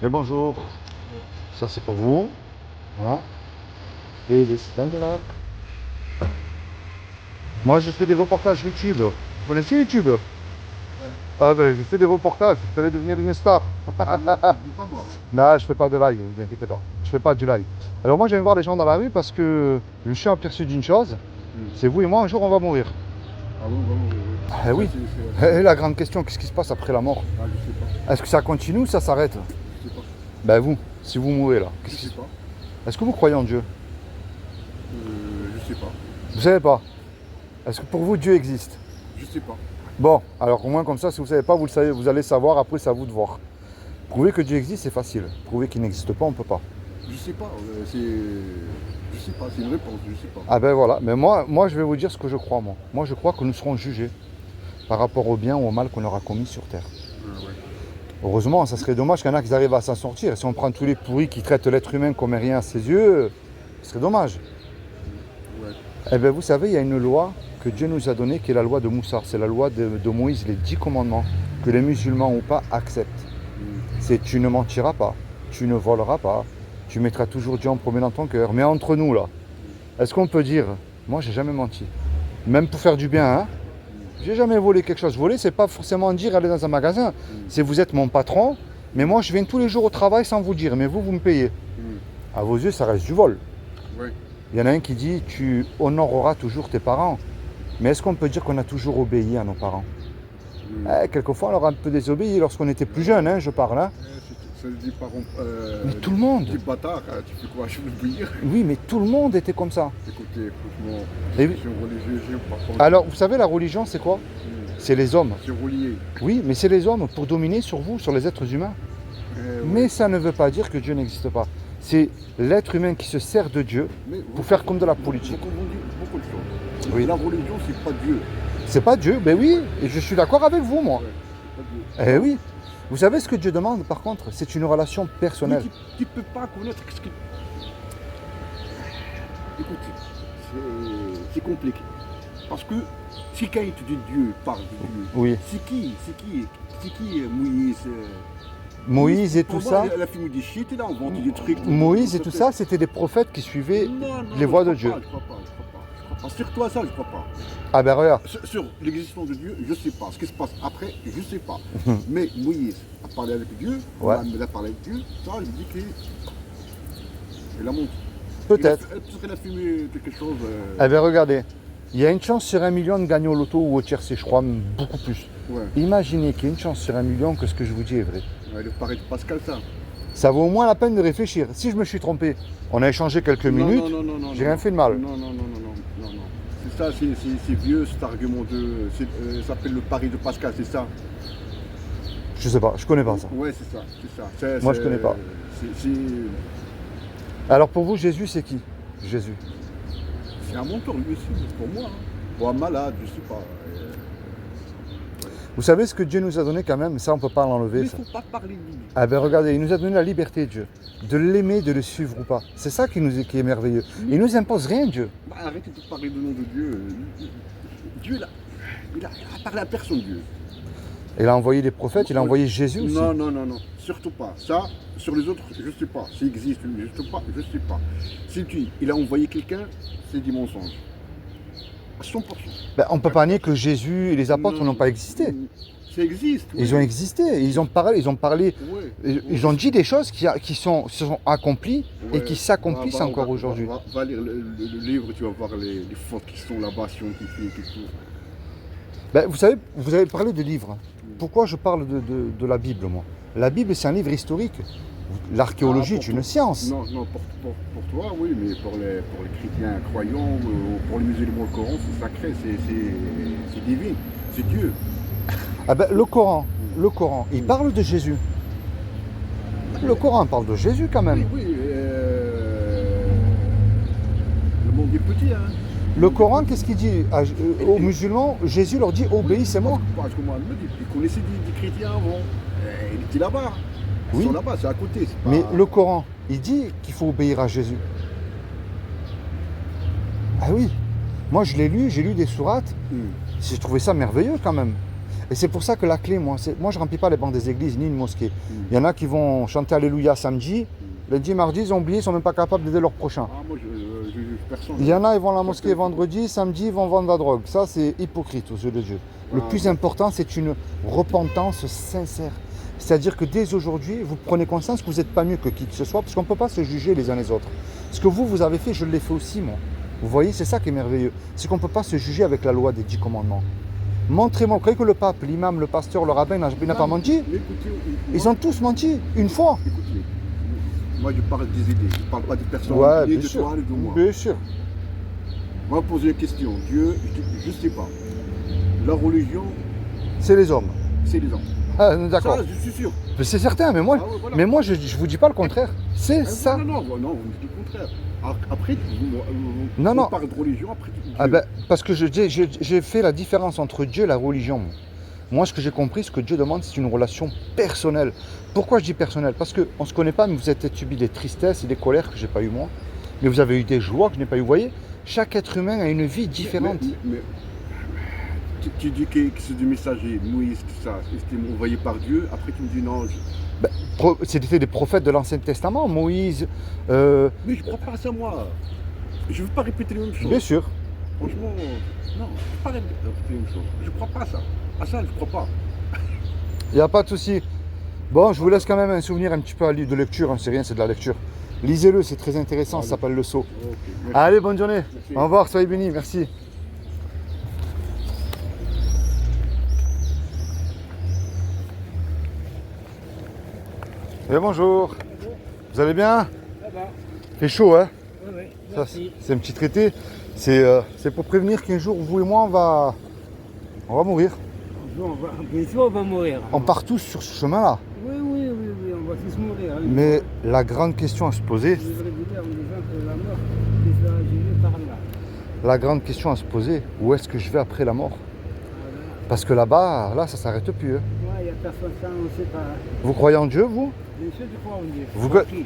Mais bonjour, ça c'est pour vous. Voilà. Et les stands là. Moi je fais des reportages YouTube. Vous connaissez YouTube? Ah ben je fais des reportages, vous allez devenir une star. Non, je fais pas de live, ne vous inquiétez pas. Je fais pas du live. Alors moi j'aime voir les gens dans la rue parce que je suis aperçu d'une chose, c'est vous et moi un jour on va mourir. Ah bon, vraiment, oui. Eh oui. C'est Et la grande question, qu'est-ce qui se passe après la mort? Ah, je sais pas. Est-ce que ça continue ou ça s'arrête? Je sais pas. Ben vous, si vous mourrez là, Je sais pas. est-ce que vous croyez en Dieu? Je sais pas. Vous savez pas? Est-ce que pour vous Dieu existe? Je sais pas. Bon, alors au moins comme ça, si vous ne savez pas, vous le savez, vous allez savoir, après c'est à vous de voir. Prouver que Dieu existe, c'est facile. Prouver qu'il n'existe pas, on ne peut pas. Je sais pas. Je sais pas. C'est une réponse. Je sais pas. Ah ben voilà, mais moi je vais vous dire ce que je crois, moi. Moi je crois que nous serons jugés par rapport au bien ou au mal qu'on aura commis sur Terre. Ah, ouais. Heureusement, ça serait dommage qu'il y en a qui arrivent à s'en sortir. Si on prend tous les pourris qui traitent l'être humain comme rien à ses yeux, ce serait dommage. Ouais. Eh bien vous savez, il y a une loi que Dieu nous a donnée qui est la loi de Moussa. C'est la loi de Moïse, les 10 commandements, que les musulmans ou pas acceptent. C'est tu ne mentiras pas, tu ne voleras pas, tu mettras toujours Dieu en premier dans ton cœur. Mais entre nous là, est-ce qu'on peut dire, moi j'ai jamais menti, même pour faire du bien, hein? J'ai jamais volé quelque chose. Voler, c'est pas forcément dire aller dans un magasin. C'est vous êtes mon patron, mais moi je viens tous les jours au travail sans vous dire, mais vous me payez. À vos yeux, ça reste du vol. Ouais. Il y en a un qui dit tu honoreras toujours tes parents. Mais est-ce qu'on peut dire qu'on a toujours obéi à nos parents? Quelquefois, on leur a un peu désobéi lorsqu'on était plus jeune, hein, je parle. Hein. Ça dit par Mais tout le monde. Petit bâtard, hein, tu fais quoi? Je veux le dire. Oui, mais tout le monde était comme ça. Écoutez, franchement, Et je oui. suis religieux, j'aime pas trop. Alors, vous savez, la religion, c'est quoi? C'est les hommes. C'est relié. Oui, mais c'est les hommes pour dominer sur vous, sur les êtres humains. Mais ça ne veut pas dire que Dieu n'existe pas. C'est l'être humain qui se sert de Dieu Mais pour faire comme de la politique. Vous confondez beaucoup de choses. Oui. La religion, c'est pas Dieu. C'est pas Dieu, ben oui, et je suis d'accord avec vous, moi. Ouais, c'est pas Dieu. Eh oui. Vous savez ce que Dieu demande, par contre? C'est une relation Mais personnelle. tu peux pas connaître ce qui. Écoutez, c'est compliqué. Parce que si quand il te dit Dieu, parle de Dieu, Oui. c'est qui Moïse Moïse et tout pour ça. moi, la fille des shit, là, on vend des trucs. Moïse et tout ça, c'était des prophètes qui suivaient Non, les voies de je Dieu. crois pas, je crois pas. Sur toi, ça, je crois pas. Ah ben regarde. Sur l'existence de Dieu, je sais pas. Ce qui se passe après, je sais pas. Mais Moïse a parlé avec Dieu, Ouais. il a parlé avec Dieu, ça, il dit qu'il a monté. Peut-être. Peut-être qu'il a fumé quelque chose. Eh bien regardez, il y a une chance sur 1 million de gagner au loto ou au tiercé, je crois, beaucoup plus. Ouais. Imaginez qu'il y a une chance sur 1 million que ce que je vous dis est vrai. Ouais, le pari de Pascal, ça. Ça vaut au moins la peine de réfléchir. Si je me suis trompé, on a échangé quelques minutes, j'ai rien fait de mal. Non. C'est ça, c'est vieux cet argument de. Ça s'appelle le pari de Pascal, c'est ça. Je sais pas, je connais pas ça. Ouais, c'est ça. Moi, je connais pas. Alors pour vous, Jésus, c'est qui? Jésus. C'est un mentor, lui aussi, pour moi. Hein. Ou un malade, je sais pas. Vous savez ce que Dieu nous a donné quand même? Ça, on peut pas Mais l'enlever. il Ça. ne faut pas parler de lui. Ah ben regardez, il nous a donné la liberté, Dieu. De l'aimer, de le suivre ou pas. C'est ça qui est merveilleux. Il nous impose rien, Dieu. Bah, arrêtez de parler du nom de Dieu. Dieu, il a parlé à personne, Dieu. Il a envoyé des prophètes, il a envoyé Jésus aussi. Non, surtout pas. Ça, sur les autres, je ne sais pas. S'il existe, je ne sais pas. Si il a envoyé quelqu'un, c'est du mensonge. À 100%. Ben, on ne peut pas nier que Jésus et les apôtres Non. n'ont pas existé. Ça existe. Oui. Ils ont existé, ils ont parlé, Ouais. ils ont dit des choses qui se sont accomplies et Ouais. qui s'accomplissent encore aujourd'hui. Va lire le livre, tu vas voir les fautes qui sont là-bas, scientifiques et tout. Ben, vous savez, vous avez parlé de livres. Pourquoi je parle de la Bible, moi? La Bible, c'est un livre historique. L'archéologie est une science. Non, pour toi, oui, mais pour les chrétiens croyants ou pour les musulmans, le Coran, c'est sacré, c'est divin, c'est Dieu. Ah ben, le Coran, il parle de Jésus. Le Coran parle de Jésus quand même. Oui, le monde est petit, hein. Le Coran, qu'est-ce qu'il dit aux musulmans? Jésus leur dit obéissez-moi. Parce que moi, me dit, il connaissait des chrétiens avant. Il était là-bas. Ils Oui. sont là-bas, c'est à côté. C'est pas... Mais le Coran, il dit qu'il faut obéir à Jésus. Ah oui. Moi, je l'ai lu, j'ai lu des sourates. J'ai trouvé ça merveilleux quand même. Et c'est pour ça que la clé, moi je ne remplis pas les bancs des églises ni une mosquée. Il y en a qui vont chanter Alléluia samedi, lundi, mardi, ils ont oublié, ils ne sont même pas capables d'aider leur prochain. Ah, moi, je juge personne. Il y en a, ils vont à la mosquée vendredi, samedi, ils vont vendre la drogue. Ça, c'est hypocrite aux yeux de Dieu. Le plus important, c'est une repentance sincère. C'est-à-dire que dès aujourd'hui, vous prenez conscience que vous n'êtes pas mieux que qui que ce soit, parce qu'on ne peut pas se juger les uns les autres. Ce que vous avez fait, je l'ai fait aussi, moi. Vous voyez, c'est ça qui est merveilleux. C'est qu'on ne peut pas se juger avec la loi des 10 commandements. Montrez-moi, vous croyez que le pape, l'imam, le pasteur, le rabbin n'a pas menti? Mais écoutez, Ils ont tous menti, une fois. écoutez, moi je parle des idées, je ne parle pas des personnes, Ouais, ni bien de sûr. toi, ni de moi. Bien sûr. Moi, poser une question. Dieu, je ne sais pas. La religion, C'est les hommes. c'est les hommes. Ah, d'accord. Ça, je suis sûr. C'est certain, mais moi, Ah ouais, voilà. je ne vous dis pas le contraire. C'est Ah, ça. non, vous me dites le contraire. Après, Non, non. on parle de religion, après Dieu. Ah ben, parce que j'ai fait la différence entre Dieu et la religion. Moi, ce que j'ai compris, ce que Dieu demande, c'est une relation personnelle. Pourquoi je dis personnelle? Parce qu'on ne se connaît pas, mais vous avez peut-être subi des tristesses et des colères que je n'ai pas eu moi. Mais vous avez eu des joies que je n'ai pas eu. Vous voyez, chaque être humain a une vie différente. Mais tu dis que c'est du messager, Moïse, tout ça, c'était envoyé par Dieu. Après, tu me dis non. C'était des prophètes de l'Ancien Testament, Moïse. Mais je ne crois pas à ça, moi. Je ne veux pas répéter les mêmes choses. Bien sûr. Franchement, non, je ne veux pas répéter les mêmes choses. Je ne crois pas à ça. À ça, je ne crois pas. Il n'y a pas de souci. Bon, je vous laisse quand même un souvenir un petit peu de lecture. Hein, c'est rien, c'est de la lecture. Lisez-le, c'est très intéressant. Ça s'appelle Le Sceau. Ok, merci. Allez, bonne journée. Merci. Au revoir, soyez bénis. Merci. Et bonjour. Vous allez bien? Ça va. Il fait chaud, hein? Oui, oui. Ça, Merci. c'est un petit traité. C'est pour prévenir qu'un jour, vous et moi, on va mourir. Bien sûr, on va mourir. On part tous sur ce chemin-là. Oui, on va tous mourir. Hein. Mais la grande question à se poser, Je voudrais vous dire en disant que la mort, c'est ça, j'ai vu par là. la grande question à se poser, où est-ce que je vais après la mort? Voilà. Parce que là-bas, là, ça s'arrête plus. Hein. Moi, il n'y a personne, ça, on ne sait pas. Vous croyez en Dieu, vous? Bien sûr, je crois en Dieu. Vous- Tranquille.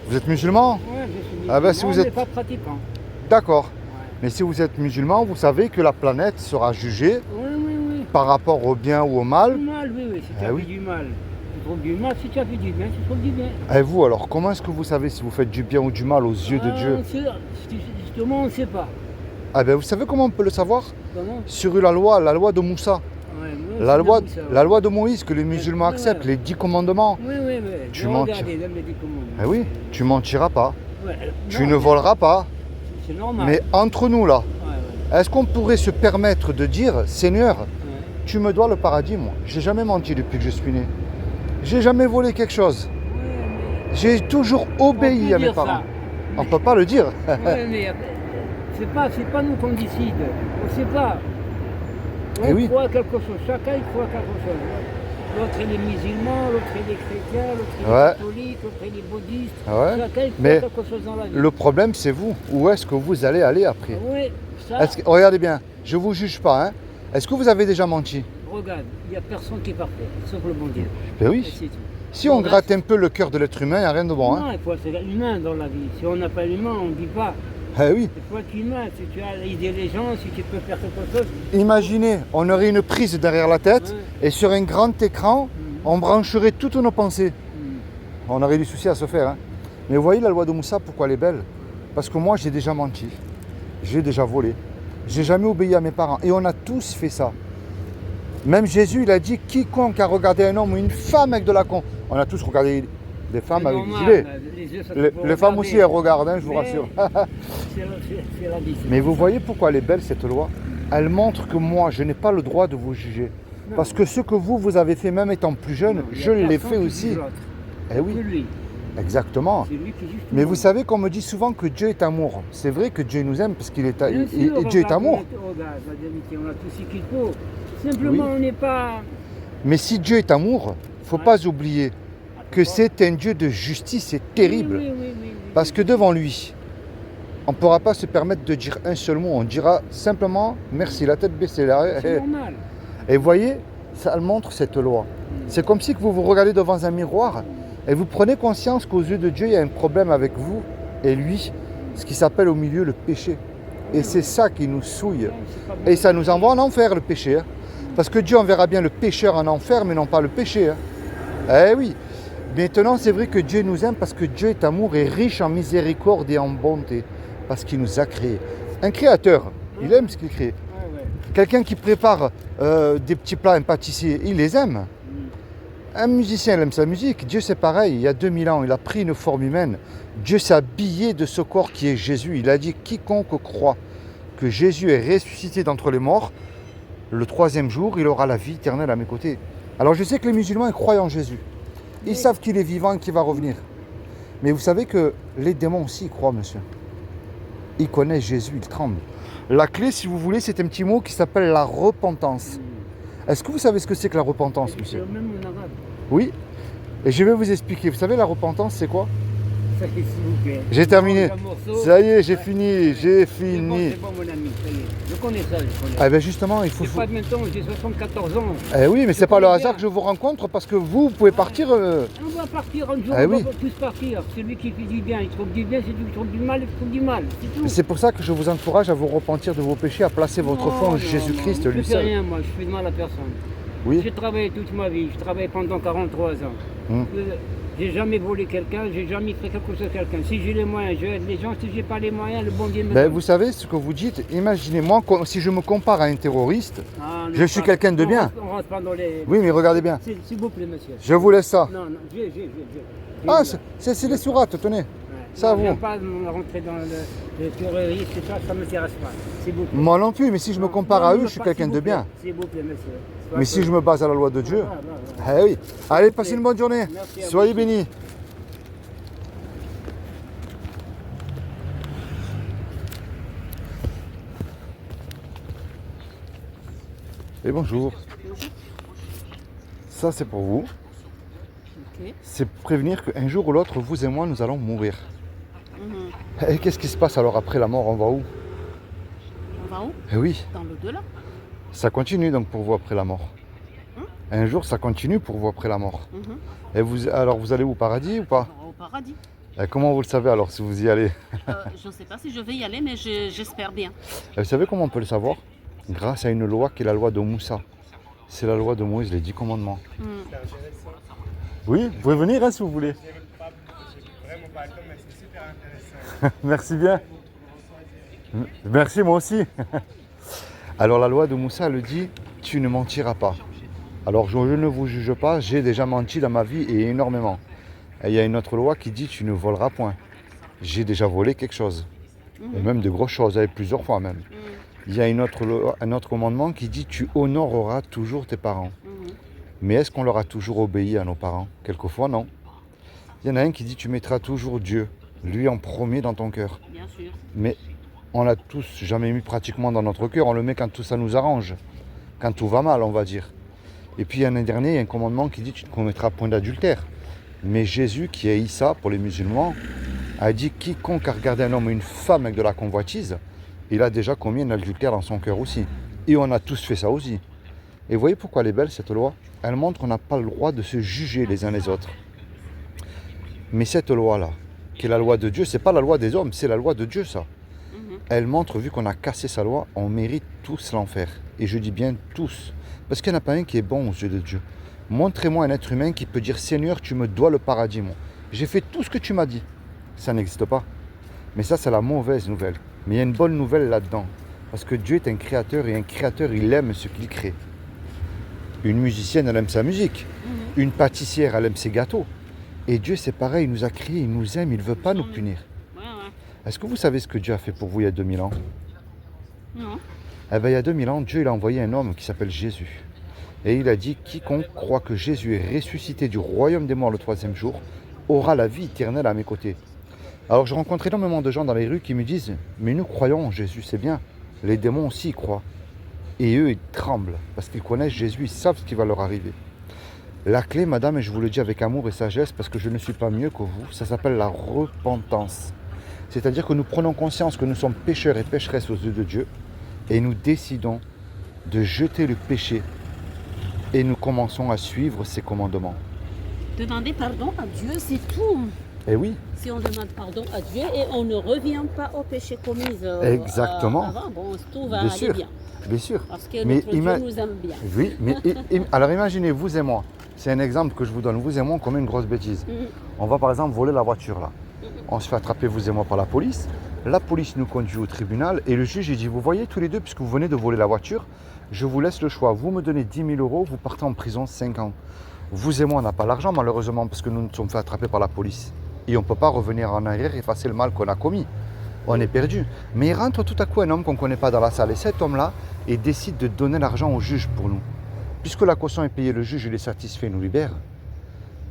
Vous êtes musulman? Ouais, je suis Ah ben, si musulman, vous êtes- mais pas pratiquant. D'accord. Ouais. Mais si vous êtes musulman, vous savez que la planète sera jugée Oui. par rapport au bien ou au mal. Du mal, oui. Si tu Ah as oui. fait du mal, tu trouves du mal. Si tu as fait du bien, tu trouves du bien. Et vous, alors, comment est-ce que vous savez si vous faites du bien ou du mal aux yeux de Dieu? Justement, on ne sait pas. Ah ben, vous savez comment on peut le savoir? Comment? Sur la loi de Moussa. Ouais, La c'est loi, bien ça, ouais. la loi de Moïse que les musulmans Ouais, acceptent, ouais. les 10 commandements. Oui. Tu J'ai mens- regardé, même les 10 commandements. Eh oui, tu mentiras pas, Ouais, tu non, ne voleras pas. C'est normal. Mais entre nous là, Ouais. est-ce qu'on pourrait se permettre de dire, Seigneur, Ouais. tu me dois le paradis, moi. J'ai jamais menti depuis que je suis né. J'ai jamais volé quelque chose. Ouais, J'ai toujours mais obéi on peut à mes dire parents. ça. On peut pas le dire. Ouais, mais c'est pas nous qu'on décide. On sait pas. On Eh oui. croit quelque chose. Chacun il croit quelque chose. L'autre il est musulman, l'autre il est chrétien, l'autre il est Ouais. catholique, l'autre il est bouddhiste. Ouais. Chacun il croit Mais quelque chose dans la vie. le problème, c'est vous. Où est-ce que vous allez aller après? Oui, ça, Regardez bien, je vous juge pas. Hein. Est-ce que vous avez déjà menti? regarde, il n'y a personne qui est parfait, sauf le bon Dieu. Ben Et oui. c'est tout. Si on gratte un peu le cœur de l'être humain, il n'y a rien de bon. Hein. Non, il faut être humain dans la vie. Si on n'a pas l'humain, on ne dit pas. Eh oui. Il faut être humain. Si tu as idée les gens, si tu peux faire quelque chose. Imaginez, on aurait une prise derrière la tête Ouais. et sur un grand écran, on brancherait toutes nos pensées. On aurait du souci à se faire. Hein. Mais vous voyez la loi de Moussa, pourquoi elle est belle? Parce que moi, j'ai déjà menti. J'ai déjà volé. J'ai jamais obéi à mes parents. Et on a tous fait ça. Même Jésus, il a dit, quiconque a regardé un homme ou une femme avec de la con. On a tous regardé des femmes avec des gilets. Les femmes aussi, elles regardent, hein, je vous Mais rassure. C'est la vie. Mais vous voyez pourquoi elle est belle, cette loi? Elle montre que moi, je n'ai pas le droit de vous juger. Non. Parce que ce que vous avez fait, même étant plus jeune, Non, il y a je l'ai personne fait qui aussi. juge l'autre. Eh Que oui, lui. exactement. C'est lui qui juge tout Mais le vous monde. savez qu'on me dit souvent que Dieu est amour. C'est vrai que Dieu nous aime parce qu'il est, Bien et sûr, Dieu est regarde, amour. regarde, la vérité, on a tout ce qu'il faut. Simplement, Oui. on n'est pas. Mais si Dieu est amour, il ne faut Ouais. pas oublier que c'est un Dieu de justice, c'est terrible. Oui. Parce que devant lui, on ne pourra pas se permettre de dire un seul mot. On dira simplement merci, la tête baissée. C'est normal. Et vous voyez, ça montre cette loi. C'est comme si que vous vous regardez devant un miroir et vous prenez conscience qu'aux yeux de Dieu, il y a un problème avec vous et lui, ce qui s'appelle au milieu le péché. Et c'est ça qui nous souille. Non, c'est pas bon. Et ça nous envoie en enfer, le péché. Hein. Parce que Dieu enverra bien le pécheur en enfer, mais non pas le péché. Hein. Eh oui. Maintenant, c'est vrai que Dieu nous aime parce que Dieu est amour et riche en miséricorde et en bonté. Parce qu'il nous a créés. Un créateur, il aime ce qu'il crée. Ouais. Quelqu'un qui prépare des petits plats, un pâtissier, il les aime. Un musicien, il aime sa musique. Dieu, c'est pareil. Il y a 2000 ans, il a pris une forme humaine. Dieu s'est habillé de ce corps qui est Jésus. Il a dit, quiconque croit que Jésus est ressuscité d'entre les morts, le 3e jour, il aura la vie éternelle à mes côtés. Alors je sais que les musulmans, ils croient en Jésus. Ils savent qu'il est vivant et qu'il va revenir. Mais vous savez que les démons aussi y croient, monsieur. Ils connaissent Jésus, ils tremblent. La clé, si vous voulez, c'est un petit mot qui s'appelle la repentance. Est-ce que vous savez ce que c'est que la repentance, C'est monsieur? même en arabe. Oui. Et je vais vous expliquer. Vous savez, la repentance, c'est quoi? Ça fait s'il vous plaît. J'ai terminé. Un morceau. Ça y est, j'ai fini, j'ai C'est fini. bon, mon ami, ça y est. Je connais ça, je connais. Eh bien justement, il faut... C'est pas de maintenant, j'ai 74 ans. Eh oui, mais c'est pas le connais hasard bien. que je vous rencontre parce que vous pouvez partir... On va partir un jour, Eh on oui. va tous partir. Celui qui fait du bien, il trouve du bien, celui qui trouve du mal, il trouve du mal. C'est tout. C'est pour ça que je vous encourage à vous repentir de vos péchés, à placer votre Non, foi en non, Jésus-Christ, non, lui je fais seul. rien, moi, je fais de mal à personne. Oui. J'ai travaillé toute ma vie, je travaille pendant 43 ans. Hum. J'ai jamais volé quelqu'un, j'ai jamais fait quelque chose à quelqu'un. Si j'ai les moyens, je aide les gens. Si j'ai pas les moyens, le bon Dieu me Ben, donne. vous savez ce que vous dites, imaginez-moi si je me compare à un terroriste, Ah, non, je suis quelqu'un de bien. On rentre pas dans les... Oui, mais regardez bien, S'il vous plaît, monsieur. je vous laisse ça. Non, j'ai. Ah, c'est les sourates, tenez. ça, Je vous. viens pas rentrer dans le terrorisme, et ça ne m'intéresse pas. S'il vous plaît. Moi non plus, mais si je me compare Non, à non, eux, je suis pas, quelqu'un s'il de vous plaît. bien. S'il vous plaît, monsieur. Mais si je me base à la loi de Dieu, eh oui. Allez, passez une bonne journée. Merci à vous. Soyez bénis. Et bonjour. Ça, c'est pour vous. Ok. C'est prévenir qu'un jour ou l'autre, vous et moi, nous allons mourir. Mhm. Et qu'est-ce qui se passe alors après la mort? On va où? On va où? Eh oui, Dans l'au-delà. ça continue donc pour vous après la mort. Un jour, ça continue pour vous après la mort. Mhm. Et vous, alors, vous allez au paradis ou pas? On va au paradis. Et comment vous le savez alors si vous y allez? Je ne sais pas si je vais y aller, mais j'espère bien. Et vous savez comment on peut le savoir? Grâce à une loi qui est la loi de Moussa. C'est la loi de Moïse, les 10 commandements. Mhm. Oui, vous pouvez venir hein, si vous voulez. Merci bien. Merci moi aussi. Alors la loi de Moussa le dit, tu ne mentiras pas. Alors je ne vous juge pas, j'ai déjà menti dans ma vie et énormément. Et il y a une autre loi qui dit, tu ne voleras point. J'ai déjà volé quelque chose. Et même de grosses choses, et plusieurs fois même. Il y a une autre loi, un autre commandement qui dit, tu honoreras toujours tes parents. Mhm. Mais est-ce qu'on leur a toujours obéi à nos parents? Quelquefois, non. Il y en a un qui dit, tu mettras toujours Dieu, lui en premier dans ton cœur. Bien sûr. Mais on l'a tous jamais mis pratiquement dans notre cœur, on le met quand tout ça nous arrange, quand tout va mal, on va dire. Et puis il y en a un dernier, il y a un commandement qui dit, tu ne commettras point d'adultère. Mais Jésus, qui a Issa pour les musulmans, a dit, quiconque a regardé un homme ou une femme avec de la convoitise, il a déjà commis un adultère dans son cœur aussi. Et on a tous fait ça aussi. Et vous voyez pourquoi elle est belle cette loi? Elle montre qu'on n'a pas le droit de se juger les uns les autres. Mais cette loi-là, qui est la loi de Dieu, c'est pas la loi des hommes, c'est la loi de Dieu ça. Mhm. Elle montre, vu qu'on a cassé sa loi, on mérite tous l'enfer. Et je dis bien tous. Parce qu'il n'y en a pas un qui est bon aux yeux de Dieu. Montrez-moi un être humain qui peut dire, Seigneur, tu me dois le paradis, moi. J'ai fait tout ce que tu m'as dit. Ça n'existe pas. Mais ça, c'est la mauvaise nouvelle. Mais il y a une bonne nouvelle là-dedans. Parce que Dieu est un créateur et un créateur, il aime ce qu'il crée. Une musicienne, elle aime sa musique. Mhm. Une pâtissière, elle aime ses gâteaux. Et Dieu, c'est pareil, il nous a créés, il nous aime, il ne veut pas nous punir. Ouais, ouais. Est-ce que vous savez ce que Dieu a fait pour vous il y a 2000 ans? Non. Eh bien, il y a 2000 ans, Dieu il a envoyé un homme qui s'appelle Jésus. Et il a dit, quiconque croit que Jésus est ressuscité du royaume des morts le 3e jour, aura la vie éternelle à mes côtés. Alors je rencontre énormément de gens dans les rues qui me disent, mais nous croyons en Jésus, c'est bien. Les démons aussi y croient. Et eux, ils tremblent, parce qu'ils connaissent Jésus, ils savent ce qui va leur arriver. La clé, madame, et je vous le dis avec amour et sagesse, parce que je ne suis pas mieux que vous, ça s'appelle la repentance. C'est-à-dire que nous prenons conscience que nous sommes pécheurs et pécheresses aux yeux de Dieu, et nous décidons de jeter le péché, et nous commençons à suivre ses commandements. Demander pardon à Dieu, c'est tout. Et oui, Si on demande pardon à Dieu et on ne revient pas au péché commis Exactement. avant, bon, tout va Bien aller sûr. bien. Bien sûr. Parce que Mais notre Dieu nous aime bien. Oui, mais alors imaginez, vous et moi, c'est un exemple que je vous donne, vous et moi, on commet une grosse bêtise. On va par exemple voler la voiture là. On se fait attraper, vous et moi, par la police. La police nous conduit au tribunal et le juge il dit, vous voyez tous les deux, puisque vous venez de voler la voiture, je vous laisse le choix. Vous me donnez 10 000 euros, vous partez en prison 5 ans. Vous et moi, on n'a pas l'argent malheureusement parce que nous nous sommes fait attraper par la police. Et on ne peut pas revenir en arrière et effacer le mal qu'on a commis. On est perdu. Mais il rentre tout à coup un homme qu'on ne connaît pas dans la salle. Et cet homme-là, il décide de donner l'argent au juge pour nous. Puisque la caution est payée, le juge il est satisfait, il nous libère.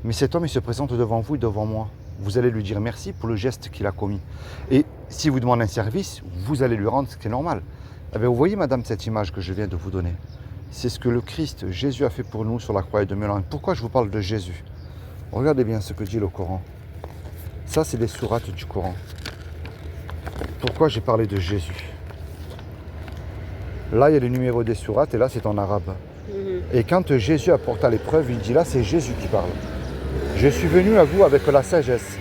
Mais cet homme, il se présente devant vous et devant moi. Vous allez lui dire merci pour le geste qu'il a commis. Et si vous demande un service, vous allez lui rendre ce qui est normal. Eh bien, vous voyez, madame, cette image que je viens de vous donner. C'est ce que le Christ, Jésus, a fait pour nous sur la croix de Milan. Pourquoi je vous parle de Jésus? Regardez bien ce que dit le Coran. Ça, c'est les sourates du Coran. Pourquoi j'ai parlé de Jésus? Là, il y a le numéro des sourates et là, c'est en arabe. Et quand Jésus apporta l'épreuve, il dit là, c'est Jésus qui parle. Je suis venu à vous avec la sagesse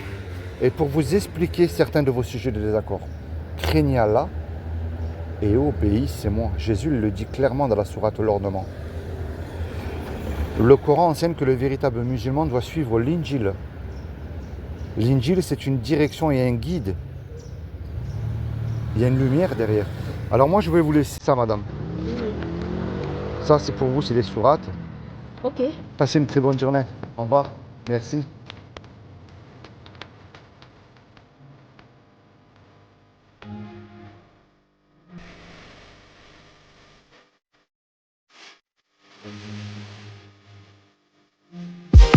et pour vous expliquer certains de vos sujets de désaccord. Craignez Allah et obéissez-moi. Jésus le dit clairement dans la sourate l'ornement. Le Coran enseigne que le véritable musulman doit suivre l'Injil. L'Injil, c'est une direction et un guide. Il y a une lumière derrière. Alors moi, je vais vous laisser ça, madame. Ça, c'est pour vous, c'est des sourates. Ok. Passez une très bonne journée. Au revoir. Merci.